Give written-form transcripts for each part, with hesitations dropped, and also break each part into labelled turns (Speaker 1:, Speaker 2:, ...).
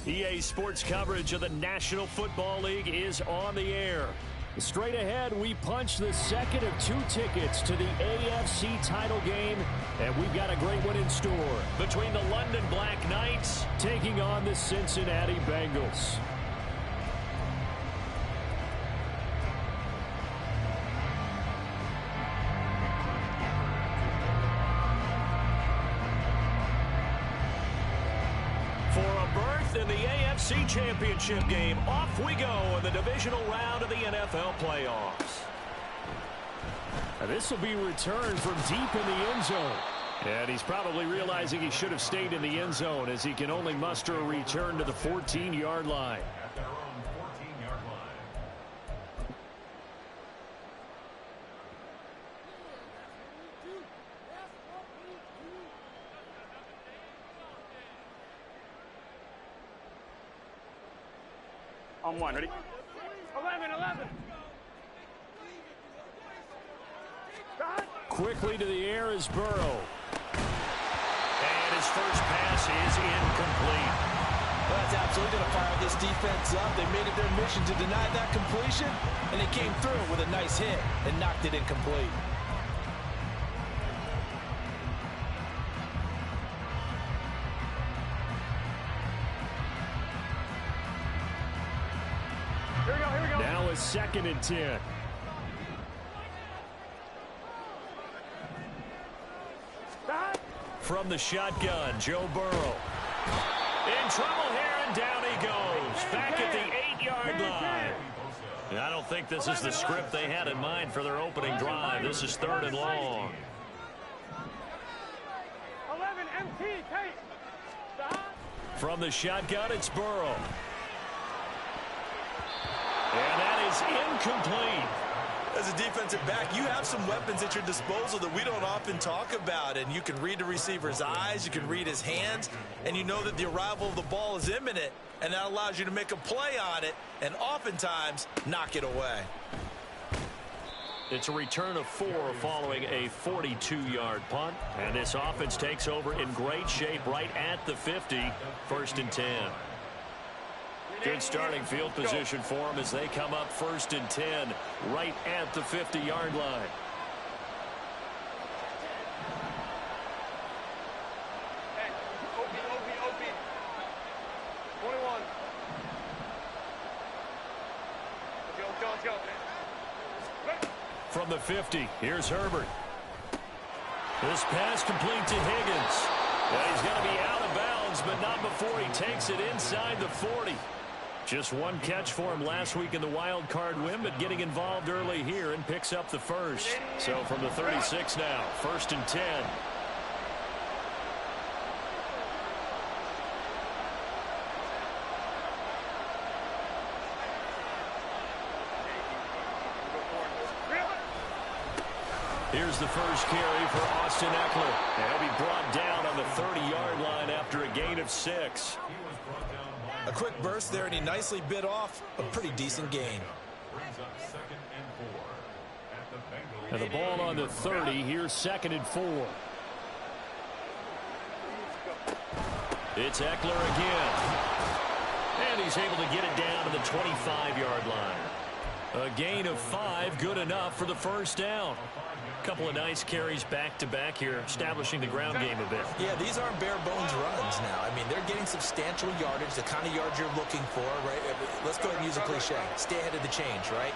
Speaker 1: EA Sports coverage of the National Football League is on the air. Straight ahead, we punch the second of 2 tickets to the AFC title game, and we've got a great one in store between the London Black Knights taking on the Cincinnati Bengals. In the AFC Championship game, off we go in the divisional round of the NFL playoffs. This will be returned from deep in the end zone. And he's probably realizing he should have stayed in the end zone as he can only muster a return to the 14-yard line.
Speaker 2: At their own 14-yard line.
Speaker 3: On one, ready? 11.
Speaker 1: Quickly to the air is Burrow. And his first pass is incomplete.
Speaker 3: Well, that's absolutely going to fire this defense up. They made it their mission to deny that completion, and they came through with a nice hit and knocked it incomplete.
Speaker 4: Here we go.
Speaker 1: Now a 2nd and 10. From the shotgun, Joe Burrow. In trouble here, and down he goes. Back at the 8-yard line. I don't think this is the script they had in mind for their opening drive. This is 3rd and long.
Speaker 4: 11 MT, take.
Speaker 1: From the shotgun, it's Burrow. And that is incomplete.
Speaker 3: As a defensive back, you have some weapons at your disposal that we don't often talk about, and you can read the receiver's eyes, you can read his hands, and you know that the arrival of the ball is imminent, and that allows you to make a play on it and oftentimes knock it away.
Speaker 1: It's a return of 4 following a 42-yard punt, and this offense takes over in great shape right at the 50, 1st and 10. Good starting field position for them as they come up 1st and 10 right at the 50-yard line.
Speaker 4: Hey, OP. 21. Let's go.
Speaker 1: From the 50, here's Herbert. This pass complete to Higgins. Well, he's going to be out of bounds, but not before he takes it inside the 40. Just one catch for him last week in the wild card win, but getting involved early here and picks up the first. So from the 36 now, 1st and 10. Here's the first carry for Austin Eckler. And he'll be brought down on the 30-yard line after a gain of 6.
Speaker 3: A quick burst there, and he nicely bit off a pretty decent gain.
Speaker 1: And the ball on the 30. Here's 2nd and 4. It's Eckler again. And he's able to get it down to the 25-yard line. A gain of 5, good enough for the first down. Couple of nice carries back-to-back here, establishing the ground game a bit.
Speaker 3: Yeah, these aren't bare-bones runs now. I mean, they're getting substantial yardage, the kind of yards you're looking for, right? Let's go ahead and use a cliche. Stay ahead of the change, right?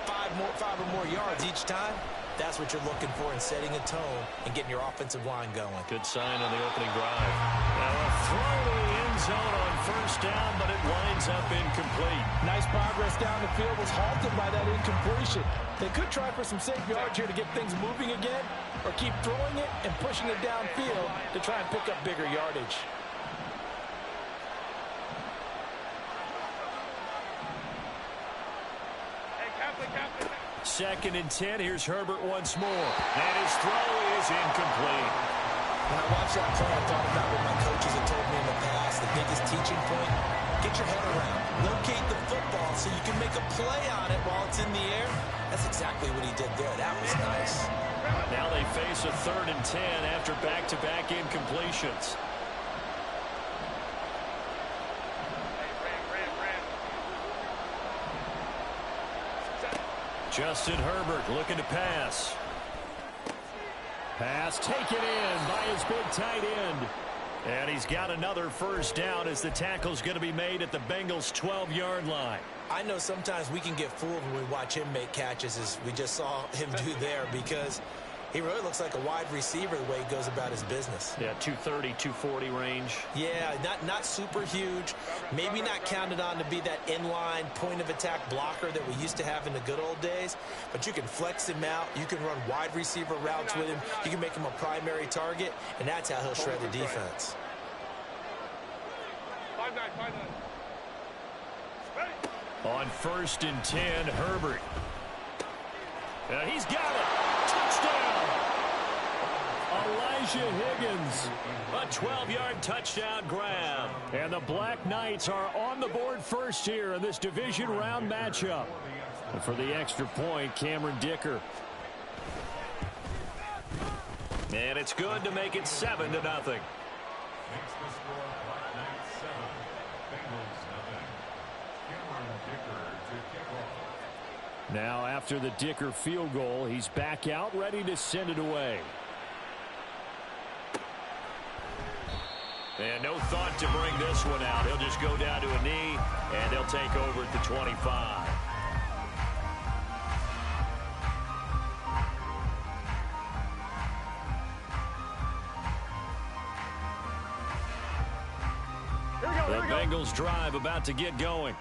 Speaker 3: 5 or more yards each time. That's what you're looking for in setting a tone and getting your offensive line going.
Speaker 1: Good sign on the opening drive. Now a throw to the end zone on 1st down, but it winds up incomplete.
Speaker 3: Nice progress down the field, was halted by that incompletion. They could try for some safe yards here to get things moving again, or keep throwing it and pushing it downfield to try and pick up bigger yardage.
Speaker 4: Hey, Kaplan.
Speaker 1: 2nd and 10. Here's Herbert once more. And his throw is incomplete.
Speaker 3: When I watched that play, I thought about what my coaches had told me in the past. The biggest teaching point, get your head around. Locate the football so you can make a play on it while it's in the air. That's exactly what he did there. That was nice.
Speaker 1: Now they face a 3rd and 10 after back-to-back incompletions. Justin Herbert looking to pass. Pass taken in by his big tight end. And he's got another first down as the tackle's going to be made at the Bengals' 12-yard line.
Speaker 3: I know sometimes we can get fooled when we watch him make catches, as we just saw him do there, because he really looks like a wide receiver the way he goes about his business.
Speaker 1: Yeah, 230, 240 range.
Speaker 3: Yeah, not super huge. Maybe not counted on to be that inline point-of-attack blocker that we used to have in the good old days. But you can flex him out. You can run wide receiver routes with him. You can make him a primary target, and that's how he'll shred the defense.
Speaker 4: 5-9.
Speaker 1: On 1st and 10, Herbert. He's got it. Touchdown. Elijah Higgins. A 12-yard touchdown grab. And the Black Knights are on the board first here in this division round matchup. And for the extra point, Cameron Dicker. And it's good to make it 7-0.
Speaker 2: Makes the score Black Knights 7, Bengals nothing. Cameron Dicker to kick off.
Speaker 1: Now after the Dicker field goal, he's back out ready to send it away. And no thought to bring this one out. He'll just go down to a knee, and they'll take over at the 25. The Bengals drive about to get going.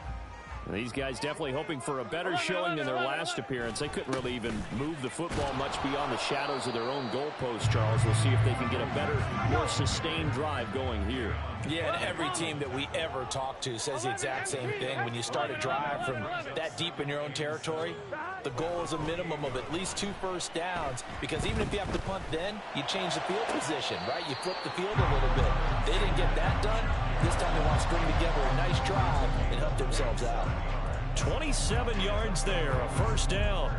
Speaker 1: These guys definitely hoping for a better showing than their last appearance. They couldn't really even move the football much beyond the shadows of their own goalpost, Charles. We'll see if they can get a better, more sustained drive going here.
Speaker 3: Yeah, and every team that we ever talk to says the exact same thing. When you start a drive from that deep in your own territory, the goal is a minimum of at least 2 first downs, because even if you have to punt then, you change the field position, right? You flip the field a little bit. They didn't get that done. This time they want to string together a nice drive and help themselves out.
Speaker 1: 27 yards there, a first down.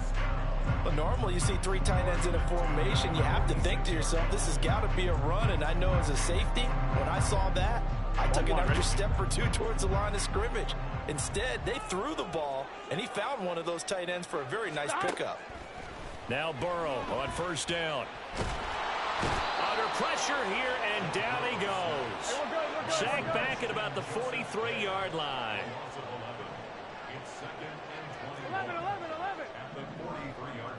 Speaker 3: But normally you see 3 tight ends in a formation, you have to think to yourself, this has got to be a run. And I know as a safety, when I saw that, I took an extra step or 2 towards the line of scrimmage. Instead, they threw the ball, and he found one of those tight ends for a very nice pickup.
Speaker 1: Now Burrow on first down. Under pressure here, and down he goes. Sacked back at about the 43-yard line.
Speaker 2: It's second and 21.
Speaker 4: 11.
Speaker 2: At the 43-yard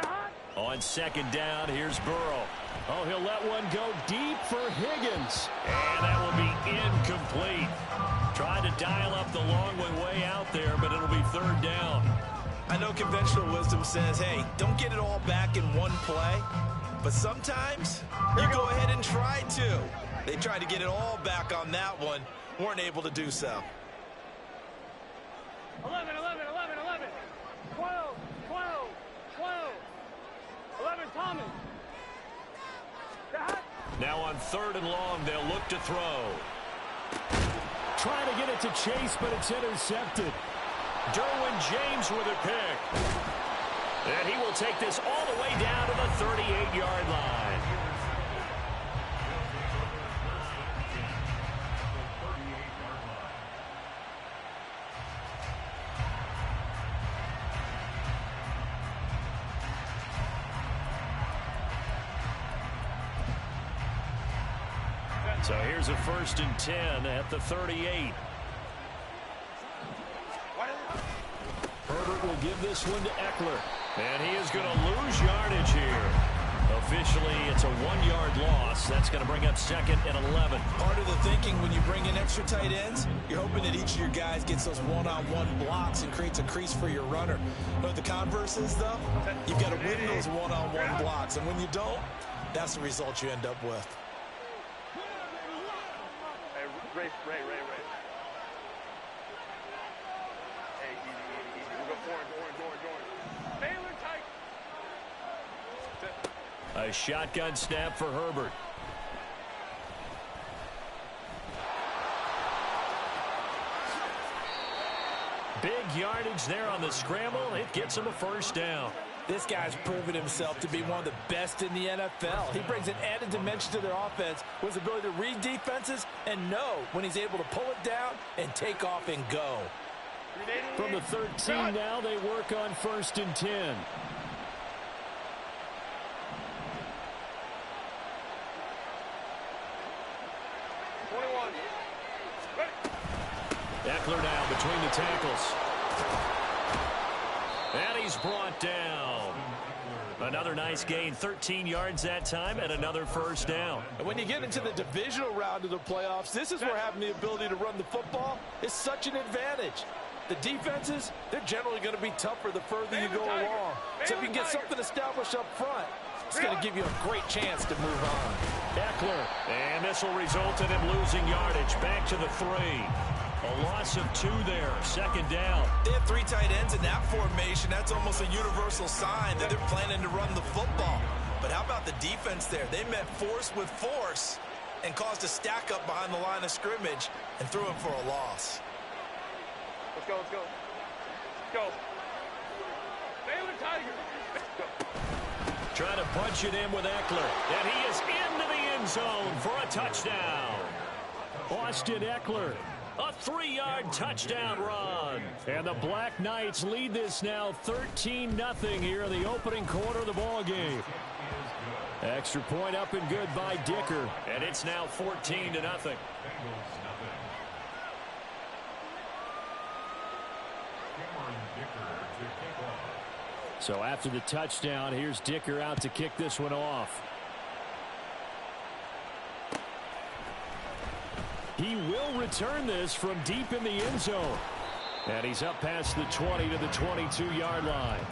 Speaker 2: line.
Speaker 1: On second down, here's Burrow. Oh, he'll let one go deep for Higgins. And that will be incomplete. Trying to dial up the long one way out there, but it'll be third down.
Speaker 3: I know conventional wisdom says, hey, don't get it all back in one play. But sometimes you go ahead and try to. They tried to get it all back on that one. Weren't able to do so.
Speaker 4: 11. 12. 11, Thomas.
Speaker 1: Now on third and long, they'll look to throw. Trying to get it to Chase, but it's intercepted. Derwin James with a pick. And he will take this all the way down to the 38-yard line. So here's a 1st and 10 at the 38. Herbert will give this one to Eckler. And he is going to lose yardage here. Officially, it's a 1-yard loss. That's going to bring up 2nd and 11.
Speaker 3: Part of the thinking when you bring in extra tight ends, you're hoping that each of your guys gets those one-on-one blocks and creates a crease for your runner. But the converse is, though, you've got to win those one-on-one blocks. And when you don't, that's the result you end up with.
Speaker 4: Ray. Hey, easy. We'll go orange. Baylor tight.
Speaker 1: A shotgun snap for Herbert. Big yardage there on the scramble. It gets him a first down.
Speaker 3: This guy's proven himself to be one of the best in the NFL. He brings an added dimension to their offense with his ability to read defenses and know when he's able to pull it down and take off and go.
Speaker 1: From the 13 now, they work on 1st and 10. Eckler now between the tackles. And he's brought down. Another nice gain, 13 yards that time, and another first down.
Speaker 3: And when you get into the divisional round of the playoffs, this is where having the ability to run the football is such an advantage. The defenses, they're generally going to be tougher the further you go along. So if you can get something established up front, it's going to give you a great chance to move on.
Speaker 1: Eckler, and this will result in him losing yardage. Back to the 3. A loss of 2 there, 2nd down.
Speaker 3: They have 3 tight ends in that formation. That's almost a universal sign that they're planning to run the football. But how about the defense there? They met force with force and caused a stack up behind the line of scrimmage and threw him for a loss.
Speaker 4: Let's go. Baylor Tigers.
Speaker 1: Trying to punch it in with Eckler. And he is into the end zone for a touchdown. Austin Eckler, a 3-yard touchdown run. And the Black Knights lead this now 13-0 here in the opening quarter of the ball game. Extra point up and good by Dicker. And it's now 14-0. So after the touchdown, here's Dicker out to kick this one off. He will return this from deep in the end zone. And he's up past the 20 to the 22-yard line.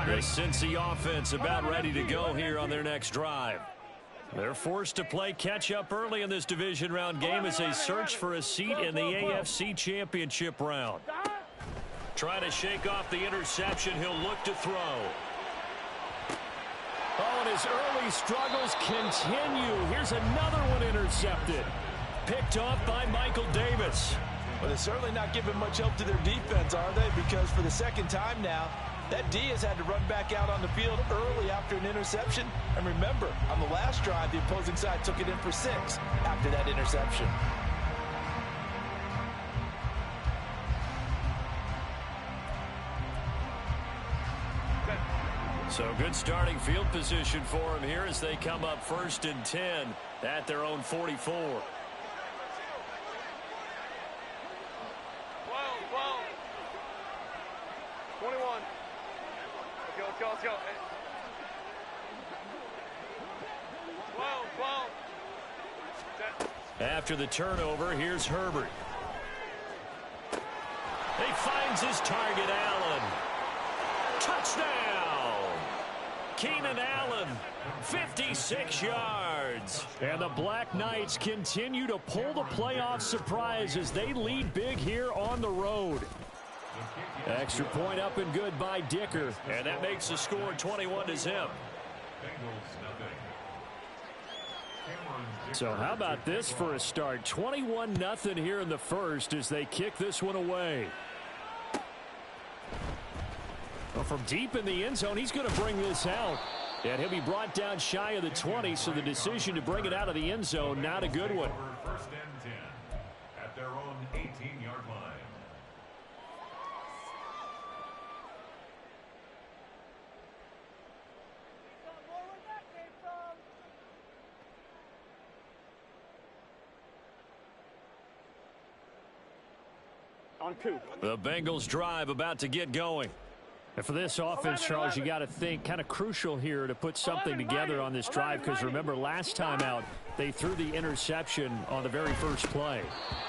Speaker 1: The Cincy offense about ready to go here on their next drive. They're forced to play catch-up early in this division round game as they search for a seat in the AFC Championship round. Trying to shake off the interception. He'll look to throw. Oh, and his early struggles continue. Here's another one intercepted. Picked off by Michael Davis.
Speaker 3: Well, they're certainly not giving much help to their defense, are they? Because for the second time now, that D has had to run back out on the field early after an interception. And remember, on the last drive, the opposing side took it in for 6 after that interception.
Speaker 1: So good starting field position for him here as they come up 1st and 10 at their own 44.
Speaker 4: 21. Let's go, let's go. 12.
Speaker 1: After the turnover, here's Herbert. He finds his target, Allen. Touchdown! Keenan Allen, 56 yards. And the Black Knights continue to pull the playoff surprise as they lead big here on the road. Extra point up and good by Dicker. And that makes the score 21-0. So how about this for a start? 21-0 here in the first as they kick this one away. Well, from deep in the end zone, he's going to bring this out. And he'll be brought down shy of the 20, so the decision to bring it out of the end zone, not a good one.
Speaker 2: 1st and 10 at their own 18-yard line.
Speaker 4: On 2.
Speaker 1: The Bengals drive about to get going. And for this offense, Charles, you got to think kind of crucial here to put something together on this drive because remember last time out they threw the interception on the very first play.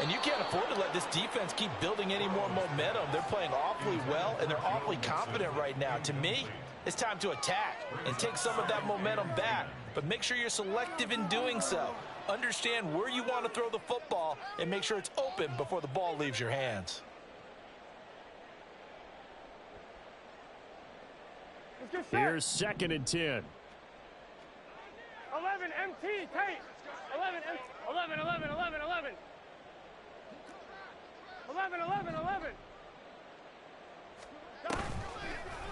Speaker 3: And you can't afford to let this defense keep building any more momentum. They're playing awfully well and they're awfully confident right now. To me, it's time to attack and take some of that momentum back, but make sure you're selective in doing so. Understand where you want to throw the football and make sure it's open before the ball leaves your hands.
Speaker 1: Here's 2nd and 10.
Speaker 4: 11 MT, Tate. 11, 11, 11, 11, 11. 11, 11, 11.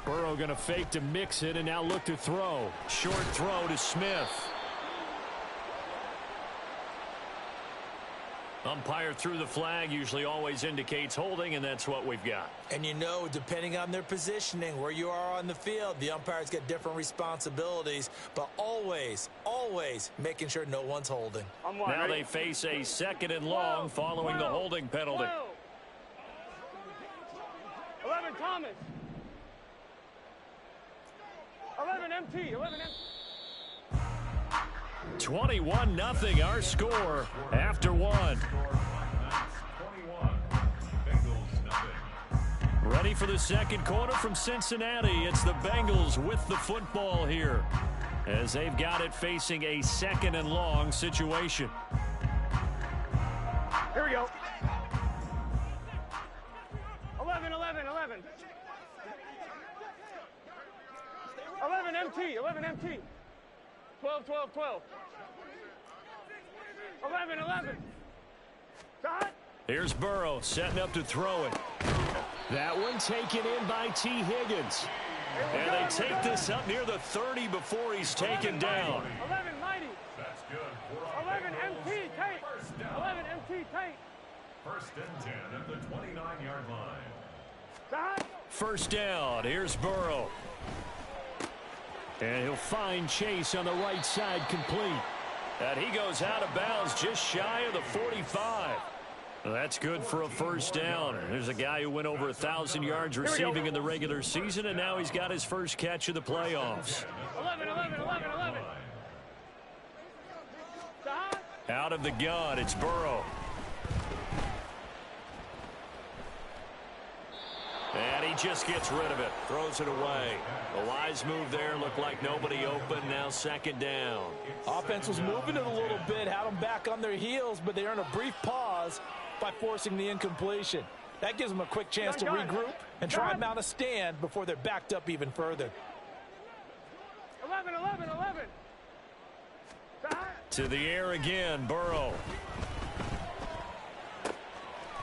Speaker 1: Burrow going to fake to mix it and now look to throw. Short throw to Smith. Umpire threw the flag, usually always indicates holding, and that's what we've got.
Speaker 3: And you know, depending on their positioning, where you are on the field, the umpires get different responsibilities, but always, always making sure no one's holding.
Speaker 1: Now they face a 2nd and long following the holding penalty.
Speaker 4: 11 Thomas. 11 MT, 11 MT.
Speaker 1: 21-0 our score after one. Ready for the second quarter from Cincinnati. It's the Bengals with the football here as they've got it facing a 2nd and long situation.
Speaker 4: Here we go. 11, 11, 11. 11 MT, 11 MT. 12, 12, 12. 11, 11. Shot.
Speaker 1: Here's Burrow setting up to throw it. That one taken in by T. Higgins. And they take this up near the 30 before he's taken down.
Speaker 4: 11 mighty.
Speaker 2: That's good.
Speaker 4: 11 MT tight. 11 MT tight.
Speaker 2: First and 10 at the 29-yard line.
Speaker 4: Shot.
Speaker 1: First down. Here's Burrow. And he'll find Chase on the right side complete. And he goes out of bounds just shy of the 45. That's good for a first down. There's a guy who went over 1,000 yards receiving in the regular season, and now he's got his first catch of the playoffs.
Speaker 4: 11, 11, 11, 11. Shot.
Speaker 1: Out of the gun, it's Burrow. And he just gets rid of it, throws it away. A wise move there, looked like nobody open, now second down.
Speaker 3: Offense was moving it a little bit, had them back on their heels, but they earned a brief pause by forcing the incompletion. That gives them a quick chance to regroup and try and mount a stand before they're backed up even further.
Speaker 4: 11, 11, 11. Shot.
Speaker 1: To the air again, Burrow.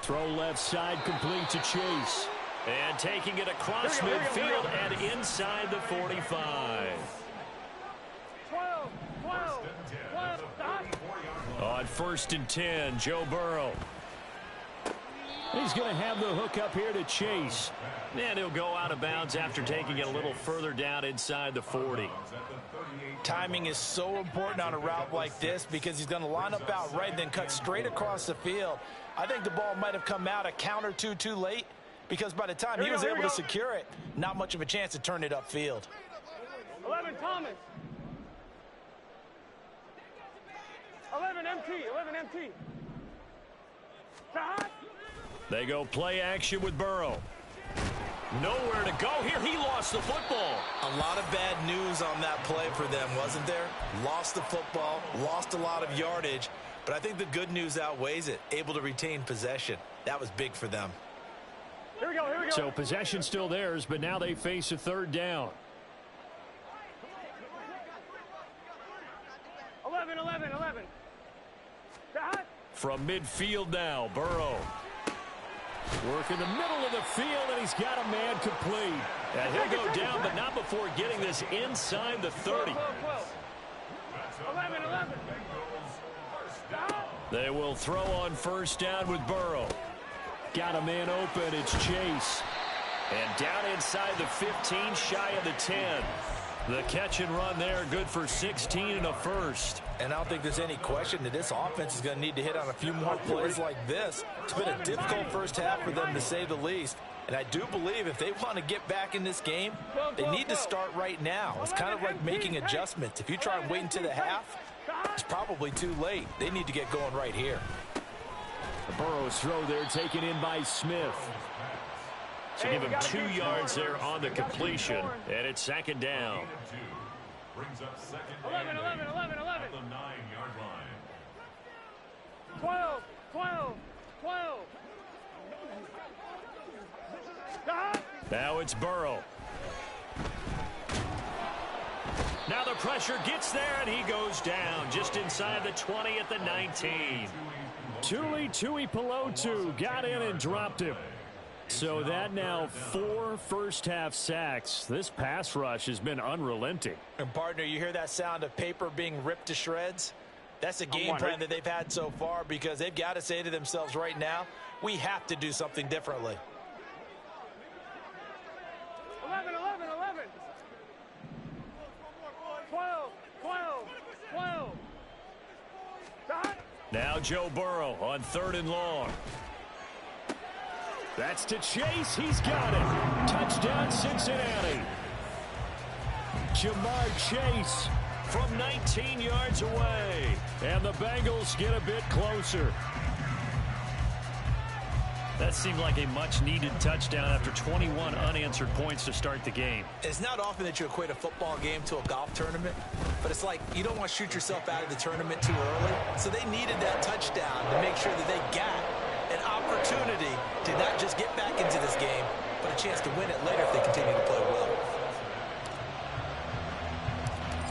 Speaker 1: Throw left side complete to Chase. And taking it across midfield and inside the 45.
Speaker 4: 12, 12, 12. Shot.
Speaker 1: On first and 10, Joe Burrow. He's going to have the hook up here to Chase. And he'll go out of bounds after taking it a little further down inside the 40.
Speaker 3: Timing is so important on a route like this because he's going to line up out right and then cut straight across the field. I think the ball might have come out a count or two too late because by the time he was able to secure it, not much of a chance to turn it upfield.
Speaker 4: 11 Thomas. 11 MT, 11 MT. Shot.
Speaker 1: They go play action with Burrow. Nowhere to go here. He lost the football.
Speaker 3: A lot of bad news on that play for them, wasn't there? Lost the football, lost a lot of yardage, but I think the good news outweighs it. Able to retain possession. That was big for them.
Speaker 4: Here we go, here we go.
Speaker 1: So possession still theirs, but now they face a third down.
Speaker 4: 11, 11, 11. Shot.
Speaker 1: From midfield now, Burrow. Work in the middle of the field, and he's got a man complete. And he'll go down, but not before getting this inside the 30.
Speaker 4: 12, 12. 11, 11. Shot.
Speaker 1: They will throw on first down with Burrow. Got a man open, it's Chase. And down inside the 15, shy of the 10. The catch and run there, good for 16 and a first.
Speaker 3: And I don't think there's any question that this offense is going to need to hit on a few more plays like this. It's been a difficult first half for them, to say the least. And I do believe if they want to get back in this game, they need to start right now. It's kind of like making adjustments. If you try and wait until the half, it's probably too late. They need to get going right here.
Speaker 1: Burrow's throw there taken in by Smith. So give him 2 yards there on the completion, and it's second down.
Speaker 2: Brings up second
Speaker 4: 11, 11, 11, 11.
Speaker 2: at the 9-yard line.
Speaker 4: 12, 12, 12. Shot.
Speaker 1: Now it's Burrow. Now the pressure gets there, and he goes down just inside the 20 at the 19. Tuli Tuipulotu got in and dropped him. So that now 4 first-half sacks. This pass rush has been unrelenting.
Speaker 3: And, partner, you hear that sound of paper being ripped to shreds? That's a game plan that they've had so far because they've got to say to themselves right now, we have to do something differently.
Speaker 4: 11, 11, 11. 12, 12, 12. Shot.
Speaker 1: Now Joe Burrow on 3rd and long. That's to Chase. He's got it. Touchdown, Cincinnati. Jamar Chase from 19 yards away. And the Bengals get a bit closer. That seemed like a much-needed touchdown after 21 unanswered points to start the game.
Speaker 3: It's not often that you equate a football game to a golf tournament, but it's like you don't want to shoot yourself out of the tournament too early. So they needed that touchdown to make sure that they got chance to win it later if they continue to play well.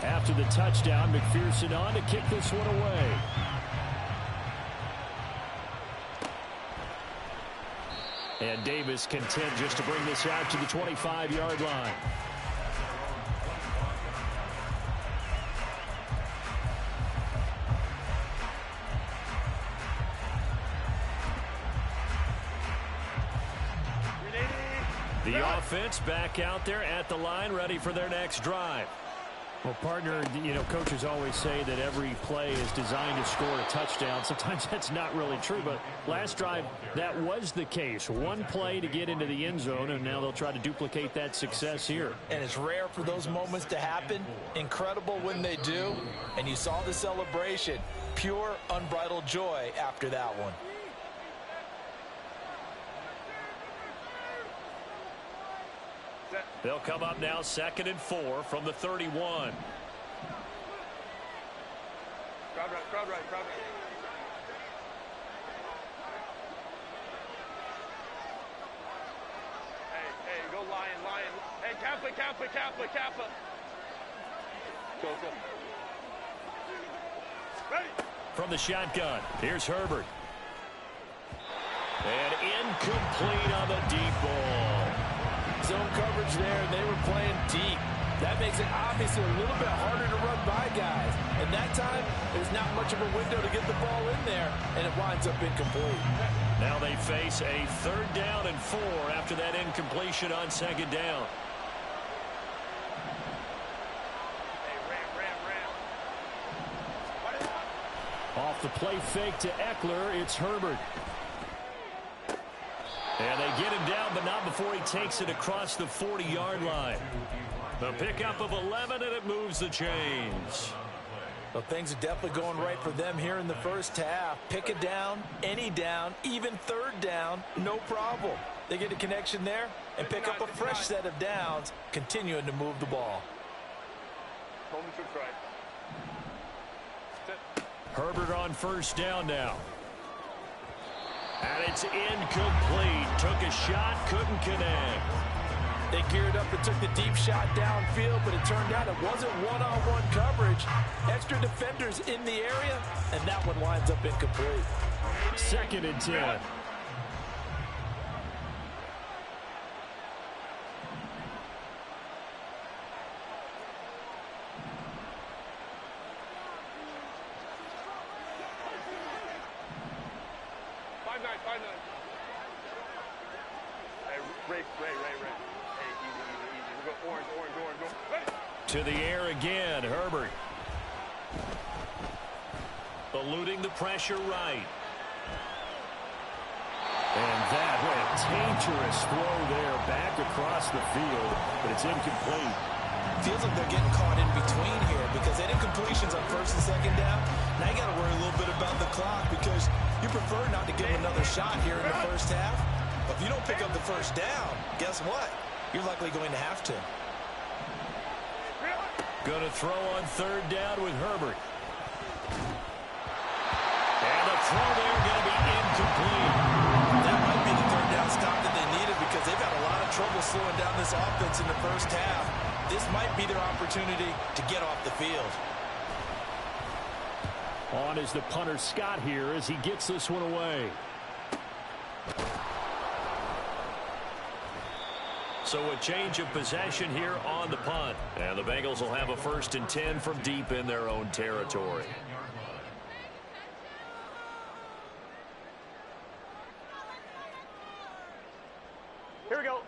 Speaker 1: After the touchdown, McPherson on to kick this one away. And Davis content just to bring this out to the 25-yard line. The offense back out there at the line, ready for their next drive. Well, partner, coaches always say that every play is designed to score a touchdown. Sometimes that's not really true, but last drive, that was the case. One play to get into the end zone, and now they'll try to duplicate that success here.
Speaker 3: And it's rare for those moments to happen. Incredible when they do. And you saw the celebration. Pure, unbridled joy after that one.
Speaker 1: They'll come up now 2nd and 4 from the 31.
Speaker 4: Crowd right. Hey, go Lion. Hey, Kappa. Go. Ready.
Speaker 1: From the shotgun, here's Herbert. And incomplete on the deep ball.
Speaker 3: Zone coverage there, and they were playing deep. That makes it obviously a little bit harder to run by guys. And that time, there's not much of a window to get the ball in there, and it winds up incomplete.
Speaker 1: Now they face a 3rd down and 4 after that incompletion on 2nd down.
Speaker 4: Hey, ram.
Speaker 1: Off the play fake to Eckler, it's Herbert. And they get him down, but not before he takes it across the 40-yard line. The pickup of 11, and it moves the chains.
Speaker 3: Well, things are definitely going right for them here in the first half. Pick it down, any down, even 3rd down, no problem. They get a connection there and pick up a fresh set of downs, continuing to move the ball.
Speaker 1: Herbert on 1st down now. And it's incomplete. Took a shot, couldn't connect.
Speaker 3: They geared up and took the deep shot downfield, but it turned out it wasn't one-on-one coverage. Extra defenders in the area, and that one winds up incomplete.
Speaker 1: 2nd and 10.
Speaker 4: Ray. Hey, easy. We go orange. Ready.
Speaker 1: To the air again, Herbert. Eluding the pressure right. And that went dangerous throw there back across the field, but it's incomplete.
Speaker 3: Feels like they're getting caught in between here because they had incompletions on 1st and 2nd down. Now you got to worry a little bit about the clock because you prefer not to give another shot here in the first half. But if you don't pick up the 1st down, guess what? You're likely going to have to.
Speaker 1: Going to throw on 3rd down with Herbert. And the throw there going to be incomplete.
Speaker 3: That might be the 3rd down stop that they needed because they've had a lot of trouble slowing down this offense in the first half. This might be their opportunity to get off the field.
Speaker 1: On is the punter Scott here as he gets this one away. So a change of possession here on the punt. And the Bengals will have a 1st and 10 from deep in their own territory.
Speaker 4: Here we go.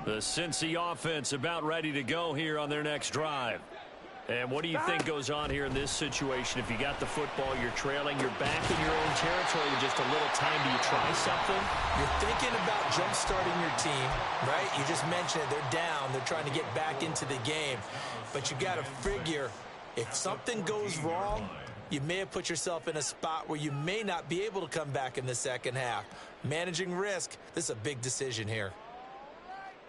Speaker 1: The Cincy offense about ready to go here on their next drive. And what do you think goes on here in this situation? If you got the football, you're trailing, you're back in your own territory with just a little time. Do you try something?
Speaker 3: You're thinking about jump-starting your team, right? You just mentioned it. They're down. They're trying to get back into the game. But you got to figure if something goes wrong, you may have put yourself in a spot where you may not be able to come back in the second half. Managing risk, this is a big decision here.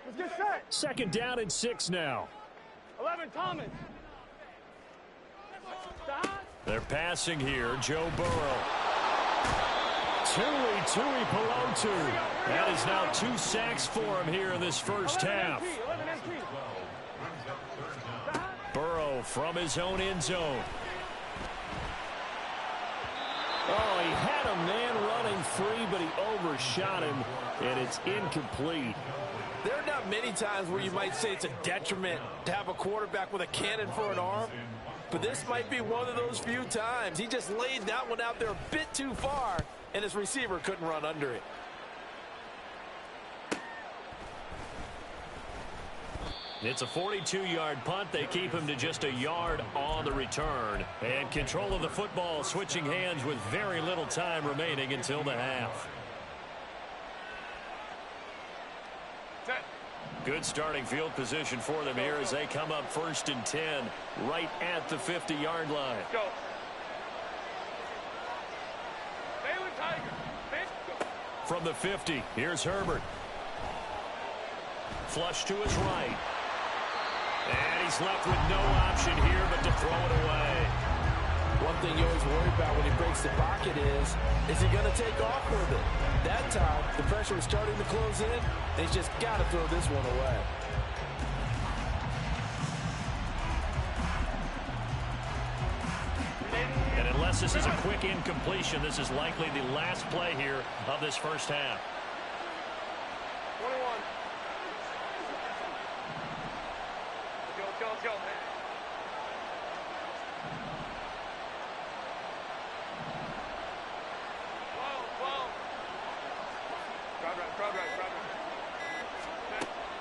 Speaker 4: Let's get set.
Speaker 1: 2nd down and 6 now.
Speaker 4: 11, Thomas.
Speaker 1: They're passing here. Joe Burrow. Tuli Tuipulotu. That is now 2 sacks for him here in this first half. Burrow from his own end zone. Oh, he had a man running free, but he overshot him, and it's incomplete.
Speaker 3: There are not many times where you might say it's a detriment to have a quarterback with a cannon for an arm, but this might be one of those few times. He just laid that one out there a bit too far, and his receiver couldn't run under it.
Speaker 1: It's a 42-yard punt. They keep him to just a yard on the return. And control of the football switching hands with very little time remaining until the half. Good starting field position for them here as they come up 1st and 10 right at the 50-yard line.
Speaker 4: Go. Stay with Tiger. Go.
Speaker 1: From the 50, here's Herbert. Flush to his right. And he's left with no option here but to throw it away.
Speaker 3: One thing you always worry about when he breaks the pocket is he going to take off with it? That time, the pressure was starting to close in, and he's just got to throw this one away.
Speaker 1: And unless this is a quick incompletion, this is likely the last play here of this first half.
Speaker 4: 21. Let's go, man.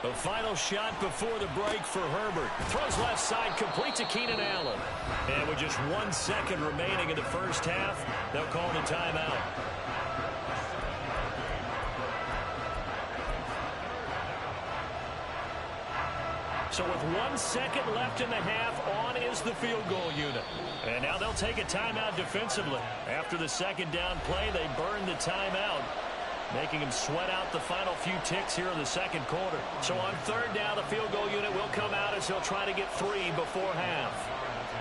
Speaker 1: The final shot before the break for Herbert. Throws left side, complete to Keenan Allen. And with just 1 second remaining in the first half, they'll call the timeout. So with 1 second left in the half, on is the field goal unit. And now they'll take a timeout defensively. After the second down play, they burn the timeout, making him sweat out the final few ticks here in the second quarter. So on 3rd down, the field goal unit will come out as they'll try to get 3 before half.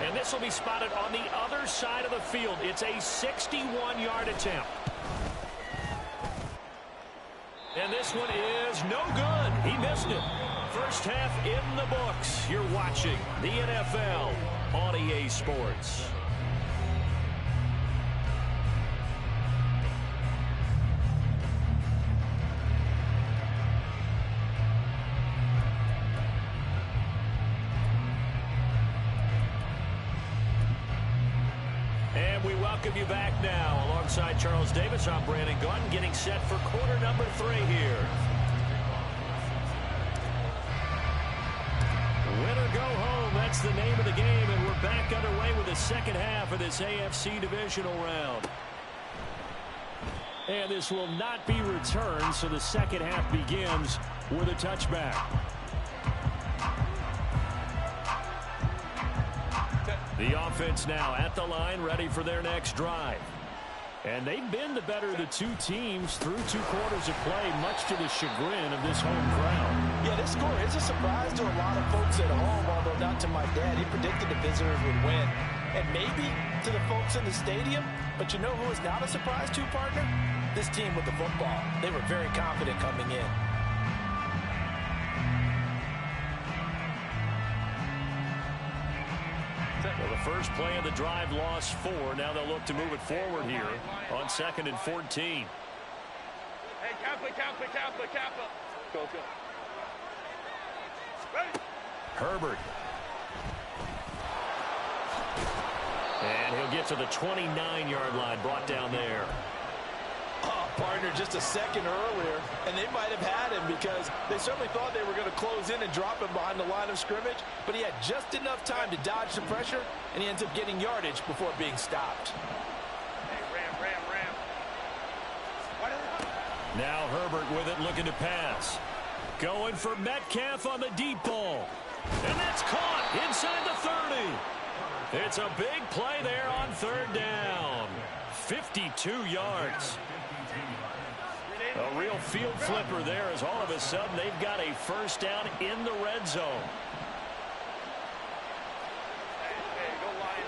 Speaker 1: And this will be spotted on the other side of the field. It's a 61-yard attempt. And this one is no good. He missed it. First half in the books. You're watching the NFL on EA Sports. And we welcome you back now. Alongside Charles Davis, I'm Brandon Gunn, getting set for quarter number 3 here. Win or go home, that's the name of the game, and we're back underway with the second half of this AFC divisional round. And this will not be returned, so the second half begins with a touchback. The offense now at the line, ready for their next drive. And they've been the better of the two teams through 2 quarters of play, much to the chagrin of this home crowd.
Speaker 3: Yeah, this score is a surprise to a lot of folks at home, although not to my dad. He predicted the visitors would win. And maybe to the folks in the stadium, but you know who is not a surprise to, partner? This team with the football. They were very confident coming in.
Speaker 1: Well, the first play of the drive lost 4. Now they'll look to move it forward here on 2nd and 14.
Speaker 4: Hey, Kappa. Go. Ready.
Speaker 1: Herbert. And he'll get to the 29-yard line, brought down there.
Speaker 3: Oh, partner, just a second earlier, and they might have had him because they certainly thought they were going to close in and drop him behind the line of scrimmage, but he had just enough time to dodge the pressure, and he ends up getting yardage before being stopped.
Speaker 4: Hey, Ram.
Speaker 1: Now Herbert with it, looking to pass. Going for Metcalf on the deep ball. And that's caught inside the 30. It's a big play there on 3rd down. 52 yards. A real field flipper there as all of a sudden they've got a first down in the red zone.
Speaker 4: Hey, go Lion.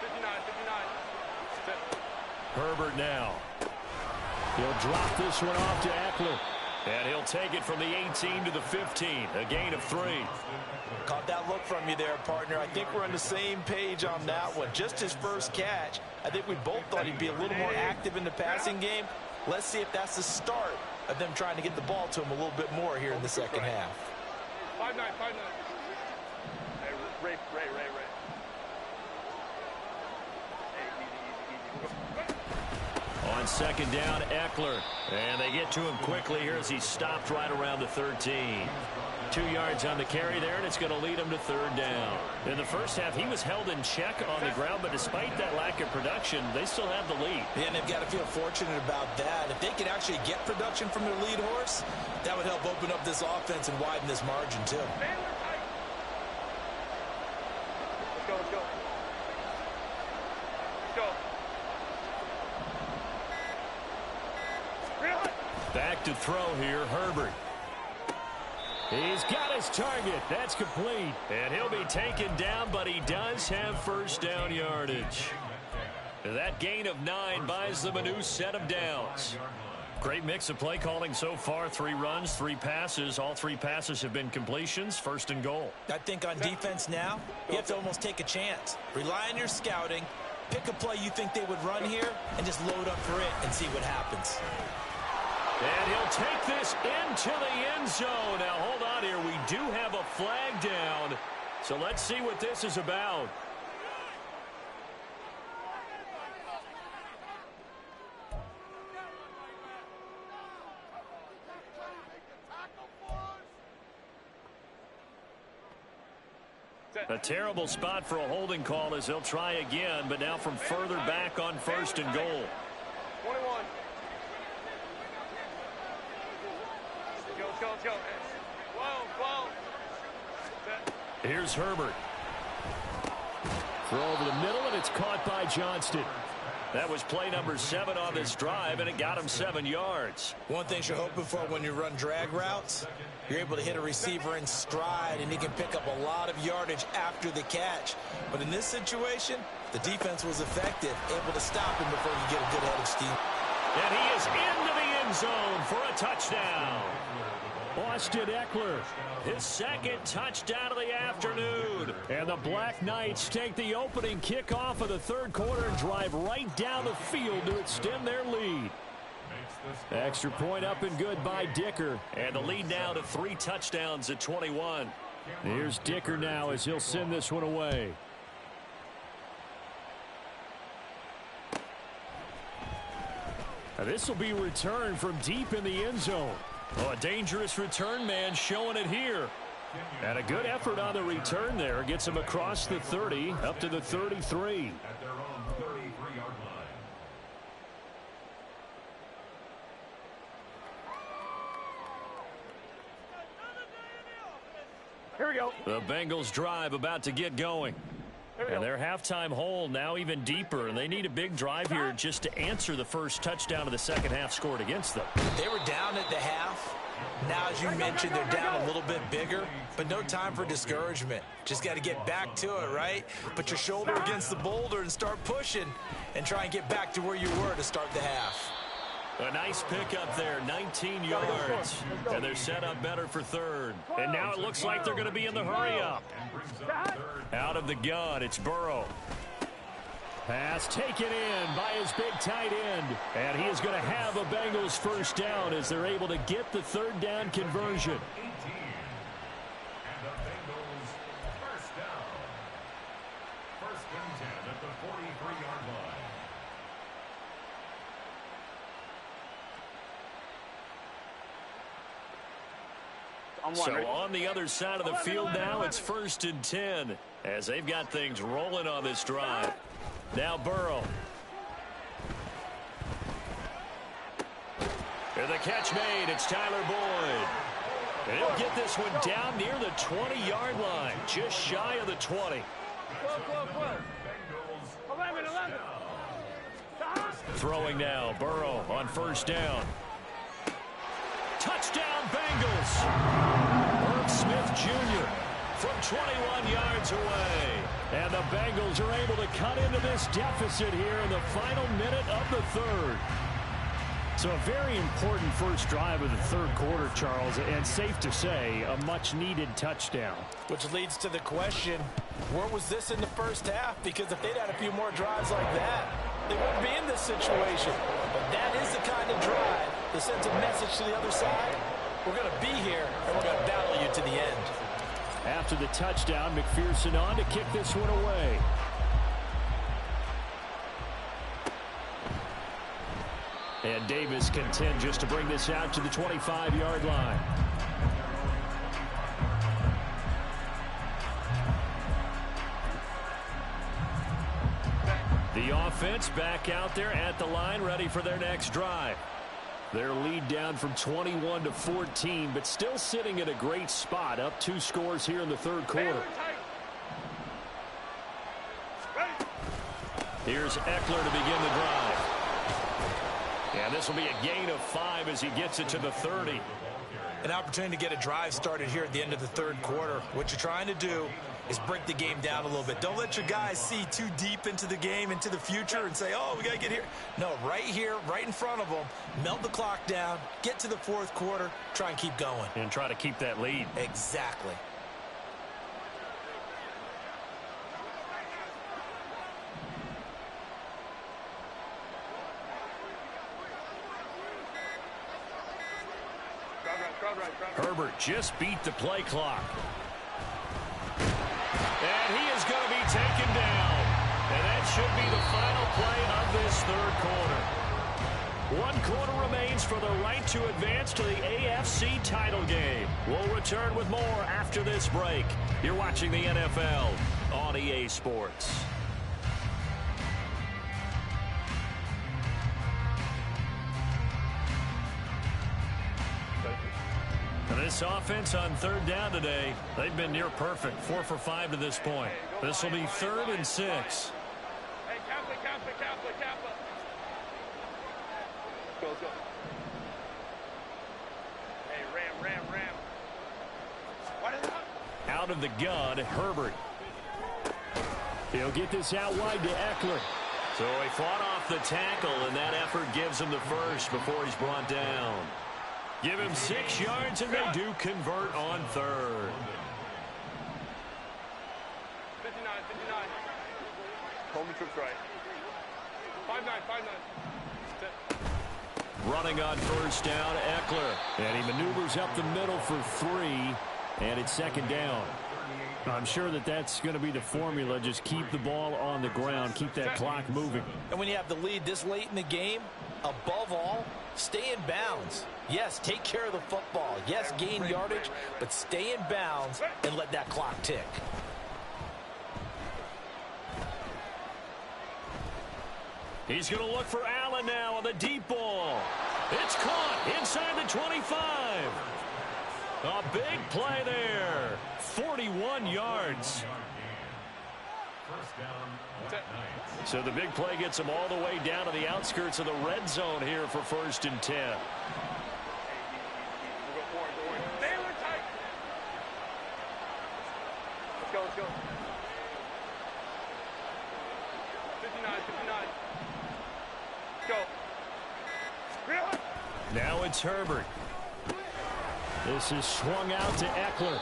Speaker 4: 59.
Speaker 1: Herbert now. He'll drop this one off to Eckler. And he'll take it from the 18 to the 15. A gain of 3.
Speaker 3: Caught that look from you there, partner. I think we're on the same page on that one. Just his first catch. I think we both thought he'd be a little more active in the passing game. Let's see if that's the start of them trying to get the ball to him a little bit more here in the second half.
Speaker 4: 5-9, 5-9. Hey, Ray.
Speaker 1: On second down, Eckler. And they get to him quickly here as he stopped right around the 13. 2 yards on the carry there, and it's going to lead him to third down. In the first half, he was held in check on the ground, but despite that lack of production, they still have the lead.
Speaker 3: Yeah, and they've got to feel fortunate about that. If they could actually get production from their lead horse, that would help open up this offense and widen this margin, too.
Speaker 4: Let's go. Let's go.
Speaker 1: Back to throw here, Herbert. He's got his target. That's complete. And he'll be taken down, but he does have first down yardage. That gain of 9 buys them a new set of downs. Great mix of play calling so far. 3 runs, 3 passes. All 3 passes have been completions. First and goal.
Speaker 3: I think on defense now, you have to almost take a chance. Rely on your scouting. Pick a play you think they would run here and just load up for it and see what happens.
Speaker 1: And he'll take this into the end zone. Now, hold on here. We do have a flag down. So let's see what this is about. A terrible spot for a holding call as they'll try again, but now from further back on first and goal.
Speaker 4: 21. Let's go. 12.
Speaker 1: Here's Herbert. Throw over the middle, and it's caught by Johnston. That was play number 7 on this drive, and it got him 7 yards.
Speaker 3: One thing you're hoping for when you run drag routes, you're able to hit a receiver in stride, and he can pick up a lot of yardage after the catch. But in this situation, the defense was effective, able to stop him before you get a good head of steam.
Speaker 1: And he is into the end zone for a touchdown. Austin Eckler, his second touchdown of the afternoon. And the Black Knights take the opening kickoff of the third quarter and drive right down the field to extend their lead. Extra point up and good by Dicker. And the lead now to 3 touchdowns at 21. Here's Dicker now as he'll send this one away. Now this will be returned from deep in the end zone. Oh, a dangerous return man showing it here. And a good effort on the return there. Gets him across the 30 up to the 33.
Speaker 2: At their own 33-yard line.
Speaker 4: Here we go.
Speaker 1: The Bengals drive about to get going. And their halftime hole now even deeper, and they need a big drive here just to answer the first touchdown of the second half scored against them.
Speaker 3: They were down at the half. Now, as you mentioned, they're down a little bit bigger, but no time for discouragement. Just got to get back to it, right? Put your shoulder against the boulder and start pushing and try and get back to where you were to start the half.
Speaker 1: A nice pickup there, 19 yards. And they're set up better for third. And now it looks like they're going to be in the hurry up. Out of the gun, it's Burrow. Pass taken in by his big tight end. And he is going to have a Bengals first down as they're able to get the third down conversion.
Speaker 2: 18. And the Bengals first down. First and 10 at the 43-yard line.
Speaker 1: So on the other side of the field now, it's first and 10 as they've got things rolling on this drive. Now Burrow. And the catch made. It's Tyler Boyd. And he'll get this one down near the 20-yard line, just shy of the 20.
Speaker 4: 11.
Speaker 1: Throwing now, Burrow on first down. Touchdown, Bengals. Irv Smith Jr. from 21 yards away. And the Bengals are able to cut into this deficit here in the final minute of the third. So a very important first drive of the third quarter, Charles, and safe to say, a much-needed touchdown.
Speaker 3: Which leads to the question, where was this in the first half? Because if they'd had a few more drives like that, they wouldn't be in this situation. But that is the kind of drive that sends a message to the other side. We're going to be here, and we're going to battle you to the end.
Speaker 1: After the touchdown, McPherson on to kick this one away. And Davis content just to bring this out to the 25-yard line. The offense back out there at the line, ready for their next drive. Their lead down from 21 to 14, but still sitting at a great spot, up 2 scores here in the third quarter. Here's Eckler to begin the drive. And this will be a gain of 5 as he gets it to the 30.
Speaker 3: An opportunity to get a drive started here at the end of the third quarter. What you're trying to do is break the game down a little bit. Don't let your guys see too deep into the game, into the future, and say, oh, we got to get here. No, right here, right in front of them, melt the clock down, get to the fourth quarter, try and keep going.
Speaker 1: And try to keep that lead.
Speaker 3: Exactly.
Speaker 1: Herbert just beat the play clock. And he is going to be taken down. And that should be the final play of this third quarter. 1 quarter remains for the right to advance to the AFC title game. We'll return with more after this break. You're watching the NFL on EA Sports. This offense on third down today, they've been near perfect. 4 for 5 to this point. This will be 3rd and 6.
Speaker 4: Hey, Kappa. Go. Hey, Ram. What is up?
Speaker 1: Out of the gun, Herbert. He'll get this out wide to Eckler. So he fought off the tackle, and that effort gives him the first before he's brought down. Give him 6 yards, and they do convert on third.
Speaker 4: 59. Hold me trips right. 5-9.
Speaker 1: Running on first down, Eckler. And he maneuvers up the middle for 3, and it's 2nd down. I'm sure that's going to be the formula. Just keep the ball on the ground, keep that clock moving.
Speaker 3: And when you have the lead this late in the game, above all, stay in bounds. Yes, take care of the football. Yes, gain yardage, but stay in bounds and let that clock tick.
Speaker 1: He's going to look for Allen now on the deep ball. It's caught inside the 25. A big play there. 41 yards. So the big play gets him all the way down to the outskirts of the red zone here for 1st and 10.
Speaker 4: Let's go. 59. Let's go.
Speaker 1: Now it's Herbert. This is swung out to Eckler.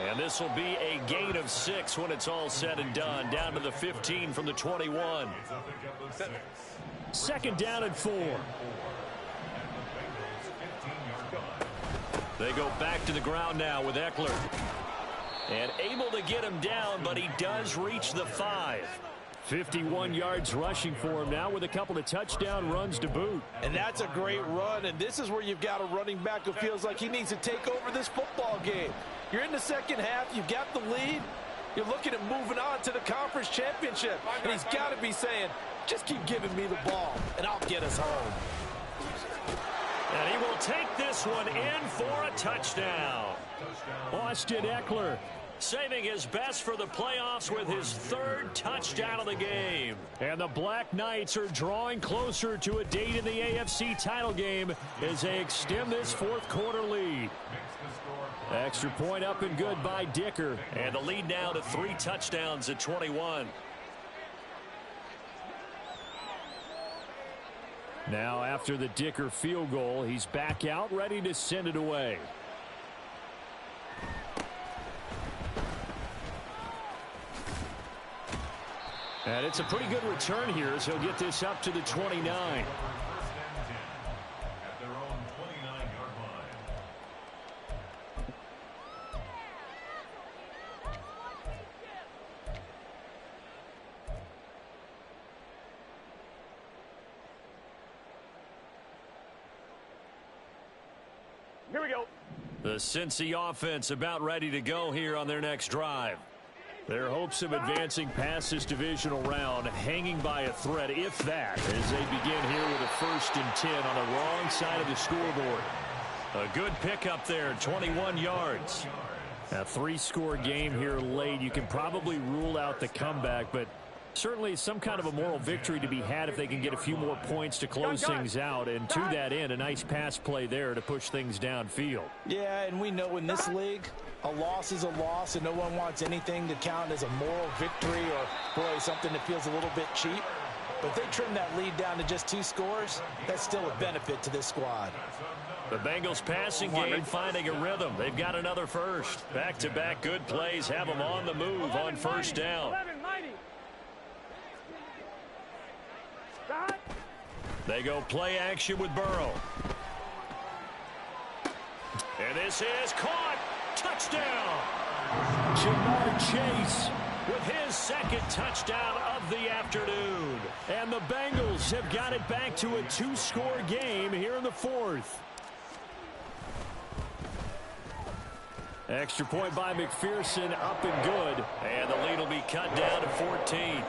Speaker 1: And this will be a gain of 6 when it's all said and done. Down to the 15 from the 21. 2nd down and 4. They go back to the ground now with Eckler. And able to get him down, but he does reach the 5. 51 yards rushing for him now with a couple of touchdown runs to boot.
Speaker 3: And that's a great run, and this is where you've got a running back who feels like he needs to take over this football game. You're in the second half, you've got the lead, you're looking at moving on to the conference championship, and he's got to be saying, just keep giving me the ball, and I'll get us home.
Speaker 1: And he will take this one in for a touchdown. Austin Eckler saving his best for the playoffs with his 3rd touchdown of the game. And the Black Knights are drawing closer to a date in the AFC title game as they extend this 4th quarter lead. Extra point up and good by Dicker. And the lead now to 3 touchdowns at 21. Now after the Dicker field goal, he's back out ready to send it away. And it's a pretty good return here as he'll get this up to the 29.
Speaker 4: Here we go.
Speaker 1: The Cincy offense about ready to go here on their next drive. Their hopes of advancing past this divisional round hanging by a thread, if that, as they begin here with a 1st and 10 on the wrong side of the scoreboard. A good pickup there, 21 yards. A 3-score game here late. You can probably rule out the comeback, but certainly some kind of a moral victory to be had if they can get a few more points to close things out. And to that end, a nice pass play there to push things downfield.
Speaker 3: Yeah, and we know in this league, a loss is a loss, and no one wants anything to count as a moral victory or, boy, something that feels a little bit cheap. But if they trim that lead down to just 2 scores, that's still a benefit to this squad.
Speaker 1: The Bengals passing game finding a rhythm. They've got another first. Back-to-back good plays have them on the move on first down. They go play action with Burrow. And this is caught. Touchdown. Jamar Chase with his 2nd touchdown of the afternoon. And the Bengals have got it back to a 2-score game here in the 4th. Extra point by McPherson, up and good. And the lead will be cut down to 14.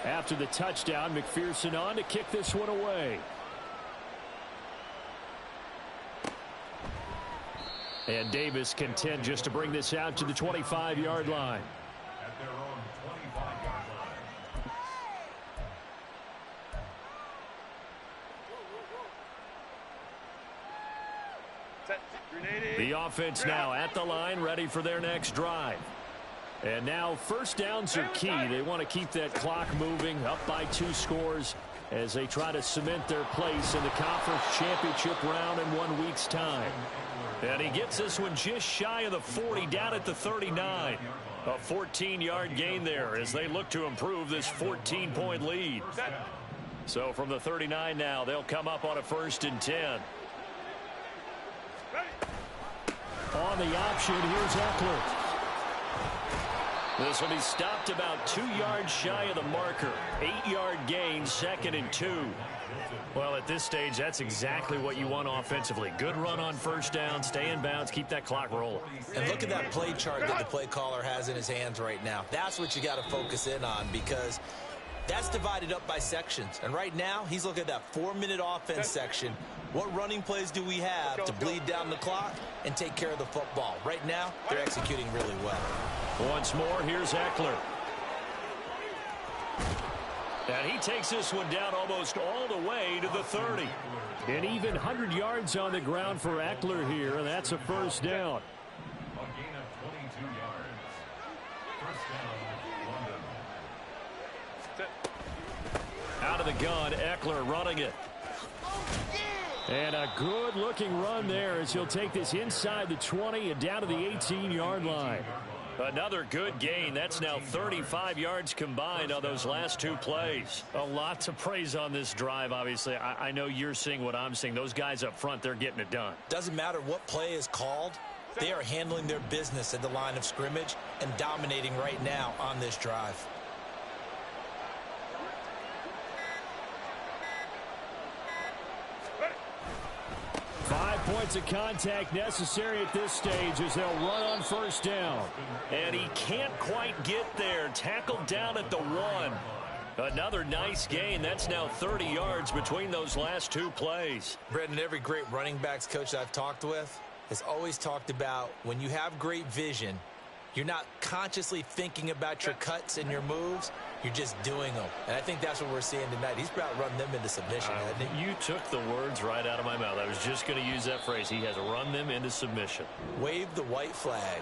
Speaker 1: After the touchdown, McPherson on to kick this one away. And Davis content just to bring this out to the 25-yard line.
Speaker 2: At their own 25-yard line.
Speaker 4: Set. Grenade.
Speaker 1: The offense now at the line, ready for their next drive. And now first downs are key. They want to keep that clock moving, up by 2 scores as they try to cement their place in the conference championship round in 1 week's time. And he gets this one just shy of the 40, down at the 39. A 14-yard gain there as they look to improve this 14-point lead. So from the 39 now, they'll come up on a 1st and 10. On the option, here's Eckler. This will be stopped about 2 yards shy of the marker. 8-yard gain, 2nd and 2. Well, at this stage, that's exactly what you want offensively. Good run on first down, stay in bounds, keep that clock rolling.
Speaker 3: And look at that play chart that the play caller has in his hands right now. That's what you got to focus in on because that's divided up by sections. And right now, he's looking at that 4-minute offense section. What running plays do we have to bleed down the clock and take care of the football? Right now, they're executing really well.
Speaker 1: Once more, here's Eckler. And he takes this one down almost all the way to the 30. An even 100 yards on the ground for Eckler here, and that's a first down.
Speaker 2: A gain of 22 yards. First down, London.
Speaker 1: Out of the gun, Eckler running it. And a good-looking run there as he'll take this inside the 20 and down to the 18-yard line. Another good gain. That's now 35 yards combined on those last 2 plays. A lot to praise on this drive, obviously. I know you're seeing what I'm seeing. Those guys up front, they're getting it done.
Speaker 3: Doesn't matter what play is called. They are handling their business at the line of scrimmage and dominating right now on this drive.
Speaker 1: Points of contact necessary at this stage as they'll run on first down. And he can't quite get there. Tackled down at the 1. Another nice gain. That's now 30 yards between those last 2 plays.
Speaker 3: Brendan, every great running backs coach I've talked with has always talked about when you have great vision, you're not consciously thinking about your cuts and your moves. You're just doing them. And I think that's what we're seeing tonight. He's about run them into submission, hasn't he?
Speaker 1: You took the words right out of my mouth. I was just going to use that phrase. He has run them into submission.
Speaker 3: Wave the white flag.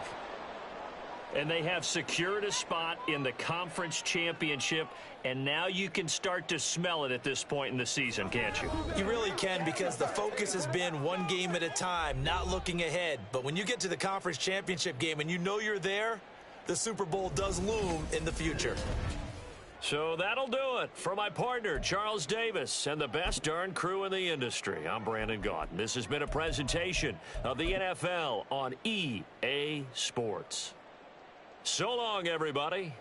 Speaker 1: And they have secured a spot in the conference championship, and now you can start to smell it at this point in the season, can't you?
Speaker 3: You really can, because the focus has been one game at a time, not looking ahead. But when you get to the conference championship game and you know you're there, the Super Bowl does loom in the future.
Speaker 1: So that'll do it. For my partner, Charles Davis, and the best darn crew in the industry, I'm Brandon Gaudin. This has been a presentation of the NFL on EA Sports. So long, everybody.